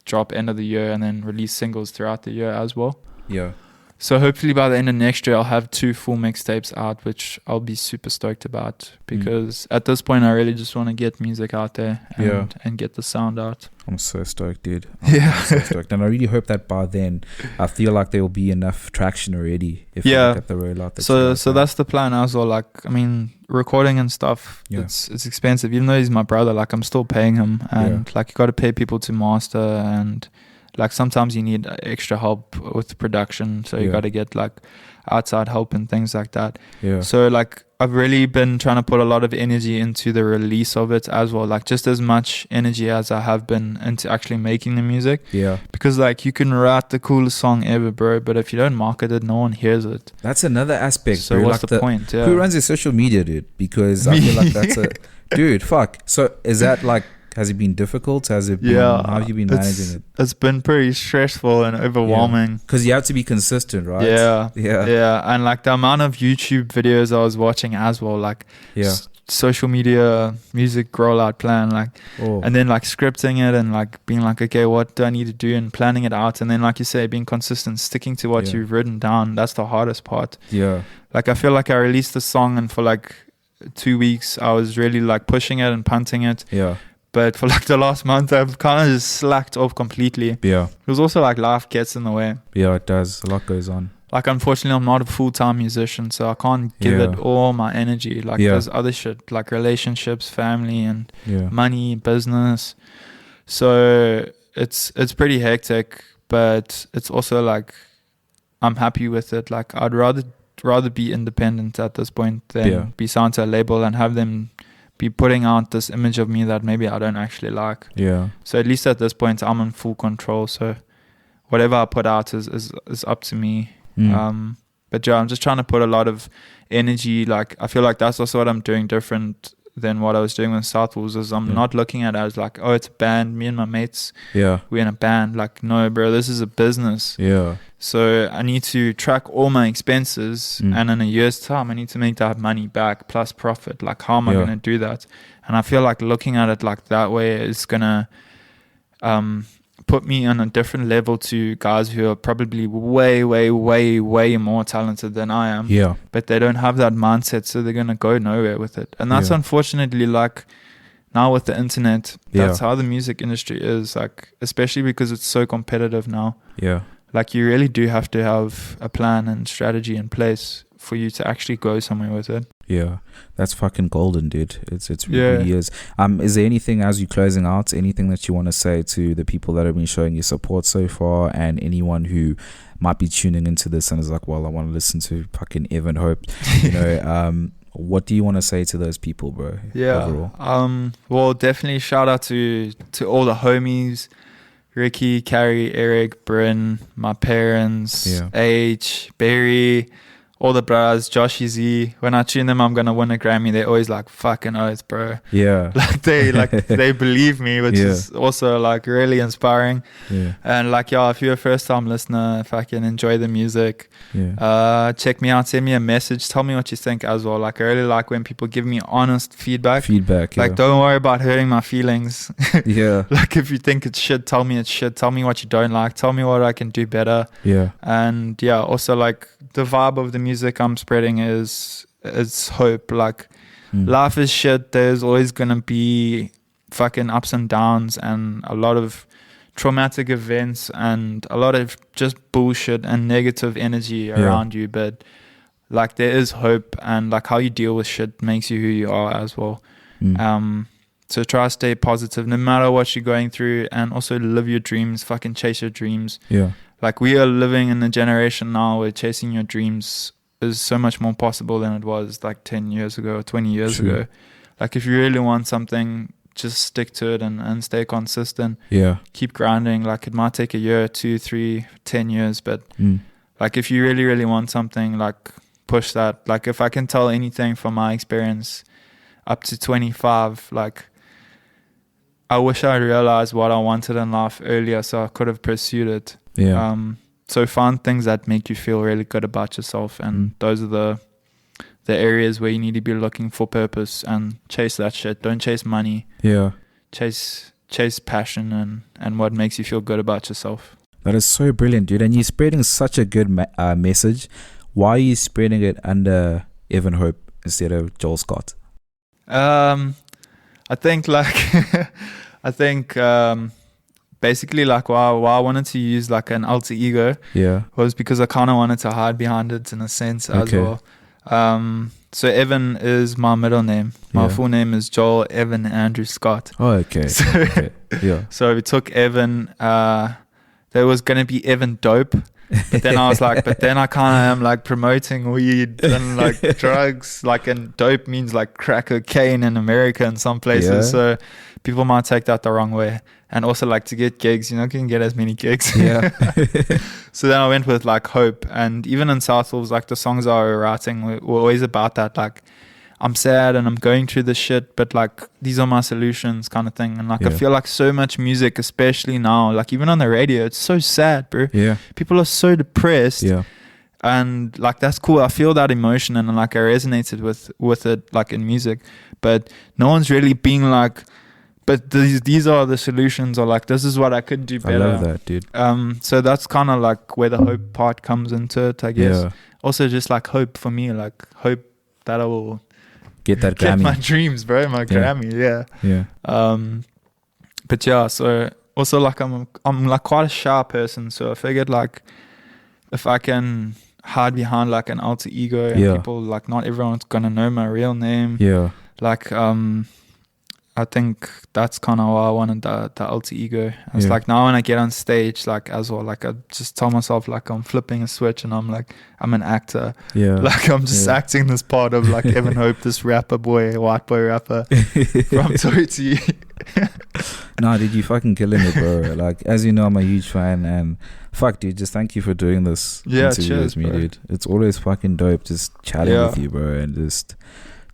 drop end of the year and then release singles throughout the year as well. Yeah. So hopefully by the end of next year, I'll have 2 full mixtapes out, which I'll be super stoked about, because at this point, I really just want to get music out there and get the sound out. I'm so stoked, dude. I'm so stoked. And I really hope that by then, I feel like there will be enough traction already if you look at the rollout. So that's the plan as well. Like, I mean, recording and stuff, it's expensive. Even though he's my brother, like, I'm still paying him. And, like, you got to pay people to master, and like sometimes you need extra help with production, so you got to get like outside help and things like that. So like I've really been trying to put a lot of energy into the release of it as well, like just as much energy as I have been into actually making the music. Because like you can write the coolest song ever, bro, but if you don't market it, no one hears it. That's another aspect. So bro. what's like the point? Who runs your social media, dude? Because I feel like that's a dude. Fuck. So is that like? Has it been difficult? Has it been, how have you been managing it? It's been pretty stressful and overwhelming. Because you have to be consistent, right? Yeah. And like the amount of YouTube videos I was watching as well, like social media music rollout plan, like, and then like scripting it and like being like, okay, what do I need to do, and planning it out. And then like you say, being consistent, sticking to what you've written down. That's the hardest part. Like I feel like I released the song and for like 2 weeks, I was really like pushing it and punting it. But for like the last month, I've kind of just slacked off completely. Because also like life gets in the way. It does. A lot goes on. Like unfortunately, I'm not a full-time musician, so I can't give it all my energy. Like there's other shit, like relationships, family, and money, business. So it's pretty hectic, but it's also like I'm happy with it. Like I'd rather be independent at this point than be signed to a label and have them be putting out this image of me that maybe I don't actually like. So at least at this point, I'm in full control. So whatever I put out is up to me. But I'm just trying to put a lot of energy. Like I feel like that's also what I'm doing different than what I was doing with South Wolves. Is I'm not looking at it as like, oh, it's a band. Me and my mates, we're in a band. Like, no, bro, this is a business. So I need to track all my expenses, and in a year's time, I need to make that money back plus profit. Like, how am I going to do that? And I feel like looking at it like that way is going to put me on a different level to guys who are probably way, way, way, way more talented than I am. But they don't have that mindset, so they're going to go nowhere with it. And that's unfortunately like now with the internet, that's how the music industry is, like, especially because it's so competitive now. Like you really do have to have a plan and strategy in place for you to actually go somewhere with it. That's fucking golden, dude. It really is. Is there anything, as you're closing out, anything that you want to say to the people that have been showing you support so far, and anyone who might be tuning into this and is like, well, I want to listen to fucking Evan Hope, you know, what do you want to say to those people, bro? Overall? Well, definitely shout out to all the homies, Ricky, Carrie, Eric, Bryn, my parents, H, Barry, all the brothers, Joshy Z. When I tune them, I'm gonna win a Grammy. They're always like, fucking oath, bro. Like they believe me, which is also like really inspiring. And like, if you're a first time listener, if I can enjoy the music, check me out, send me a message, tell me what you think as well. Like I really like when people give me honest feedback. Like don't worry about hurting my feelings. Like if you think it's shit, tell me it's shit. Tell me what you don't like. Tell me what I can do better. And also like the vibe of the music I'm spreading is hope. Like life is shit. There's always gonna be fucking ups and downs and a lot of traumatic events and a lot of just bullshit and negative energy around you, but like there is hope, and like how you deal with shit makes you who you are as well. So try to stay positive no matter what you're going through, and also live your dreams, fucking chase your dreams. Like we are living in a generation now where chasing your dreams is so much more possible than it was like 10 years ago or 20 years ago. Like if you really want something, just stick to it and stay consistent. Yeah. Keep grinding. Like it might take a year, 2, 3, 10 years, but Mm. like if you really, really want something, like push that. Like if I can tell anything from my experience up to 25, like I wish I realized what I wanted in life earlier so I could have pursued it. Yeah. So find things that make you feel really good about yourself, and those are the areas where you need to be looking for purpose and chase that shit. Don't chase money. Yeah. Chase passion and what makes you feel good about yourself. That is so brilliant, dude. And you're spreading such a good message. Why are you spreading it under Evan Hope instead of Joel Scott? I think basically like why I wanted to use like an alter ego was because I kind of wanted to hide behind it in a sense as well. So Evan is my middle name. My full name is Joel Evan Andrew Scott. Oh, okay. So we took Evan. There was going to be Evan Dope. But then I was like, but then I kind of am like promoting weed and like drugs, like, and dope means like crack cocaine in America in some places. So people might take that the wrong way. And also like to get gigs, you can get as many gigs. Yeah. So then I went with like Hope. And even in South Wolves, like the songs I were writing were always about that. Like I'm sad and I'm going through this shit, but like these are my solutions kind of thing. And like I feel like so much music, especially now, like even on the radio, it's so sad, bro. Yeah. People are so depressed. Yeah. And like that's cool. I feel that emotion and like I resonated with it like in music. But no one's really being like, but these are the solutions, or like this is what I could do better. I love that, dude. So that's kind of like where the hope part comes into it, I guess. Yeah. Also just like hope for me, like hope that I will get that get Grammy. my dreams, bro, my Grammy, Yeah. But yeah, so also like I'm like quite a shy person, so I figured like if I can hide behind like an alter ego and people like not everyone's gonna know my real name. Yeah. Like I think that's kind of why I wanted the alter ego. It's like now when I get on stage, like as well, like I just tell myself like I'm flipping a switch and I'm like, I'm an actor. Yeah. Like I'm just acting this part of like Evan Hope, this rapper boy, white boy rapper from Toti. Nah, dude, you fucking killing it, bro. Like, as you know, I'm a huge fan, and fuck, dude, just thank you for doing this interview with me, bro. dude. It's always fucking dope just chatting with you, bro, and just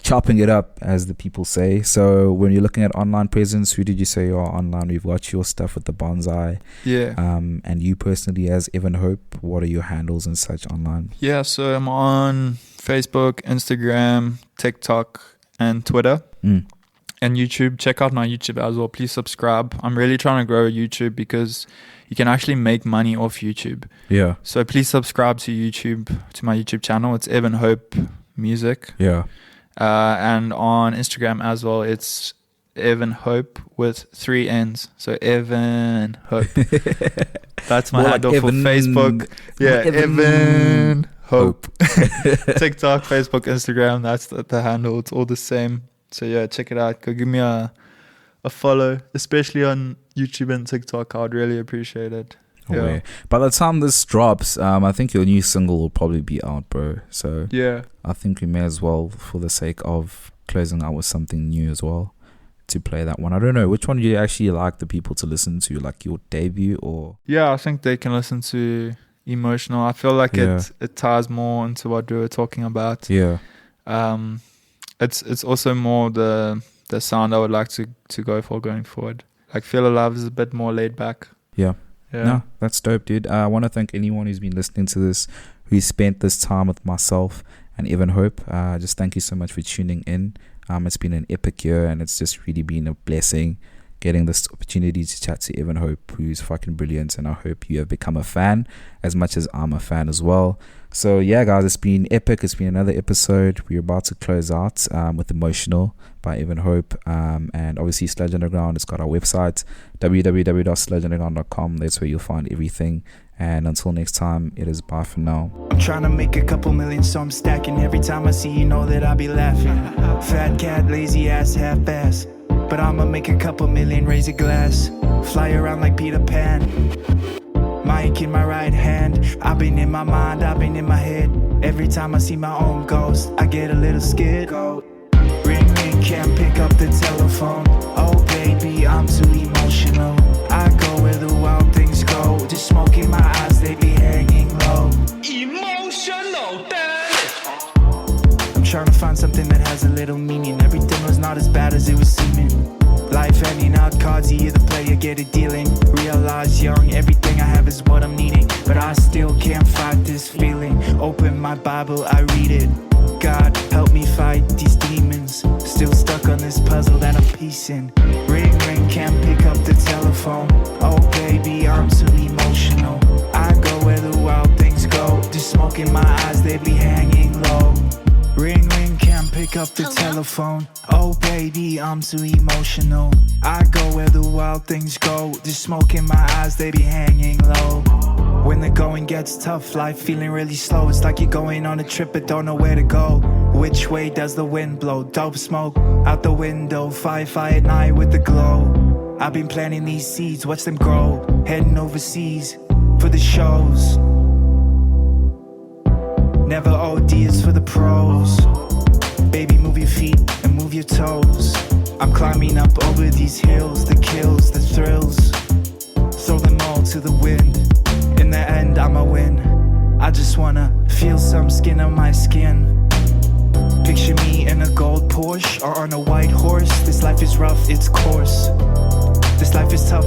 chopping it up, as the people say. So when you're looking at online presence, who did you say you are online? We've got your stuff with the bonsai. Yeah. And you personally as Evan Hope, what are your handles and such online? Yeah, so I'm on Facebook, Instagram, TikTok, and Twitter. And YouTube. Check out my YouTube as well. Please subscribe. I'm really trying to grow YouTube because you can actually make money off YouTube. Yeah. So please subscribe to my YouTube channel. It's Evan Hope Music. Yeah. And on Instagram as well, it's Evan Hope with 3 N's. So Evan Hope. That's my handle for Facebook. Yeah, Evan Hope. TikTok, Facebook, Instagram. That's the handle. It's all the same. So yeah, check it out. Go give me a follow, especially on YouTube and TikTok. I would really appreciate it. Yeah. By the time this drops, I think your new single will probably be out, bro. So yeah, I think we may as well, for the sake of closing out with something new as well, to play that one. I don't know, which one do you actually like the people to listen to, like your debut or? Yeah, I think they can listen to Emotional. I feel like it ties more into what we were talking about. Yeah. It's also more the sound I would like to go for going forward. Like Feel Alive is a bit more laid back. Yeah. No, that's dope, dude. I want to thank anyone who's been listening to this, who spent this time with myself and Evan Hope. Just thank you so much for tuning in. It's been an epic year, and it's just really been a blessing getting this opportunity to chat to Evan Hope, who's fucking brilliant, and I hope you have become a fan as much as I'm a fan as well. So yeah, guys, it's been epic. It's been another episode. We're about to close out with Emotional by Evan Hope, and obviously Sludge Underground. It's got our website, www.sludgeunderground.com. That's where you'll find everything. And until next time, it is bye for now. I'm trying to make a couple million, so I'm stacking. Every time I see you, know that I be laughing. Fat cat, lazy ass, half-ass. But I'ma make a couple million, raise a glass. Fly around like Peter Pan. Mic in my right hand. I've been in my mind, I've been in my head. Every time I see my own ghost, I get a little scared. Ring, can't pick up the telephone. Oh, baby. baby, I'm too emotional. I go where the wild things go. Just smoke in my eyes, they be hanging low. Emotional damage. I'm trying to find something that has a little meaning. Everything was not as bad as it was seeming. Life handing out cards, you either play or get a dealing. Realize young, everything I have is what I'm needing. But I still can't fight this feeling. Open my Bible, I read it. God, help me fight these demons. Still stuck on this puzzle that I'm piecing. Ring, ring, can't pick up the telephone. Oh baby, I'm too emotional. I go where the wild things go. Just smoke in my eyes, they be hanging low. Ring, ring, can't pick up the telephone. Oh baby, I'm too emotional. I go where the wild things go. Just smoke in my eyes, they be hanging low. When the going gets tough, life feeling really slow. It's like you're going on a trip but don't know where to go. Which way does the wind blow? Dope smoke out the window. Fire at night with the glow. I've been planting these seeds, watch them grow. Heading overseas for the shows. Never OD, it's for the pros. Baby, move your feet and move your toes. I'm climbing up over these hills. The kills, the thrills, throw them all to the wind. In the end, I'ma win. I just wanna feel some skin on my skin. Picture me in a gold Porsche or on a white horse. This life is rough, it's coarse. This life is tough.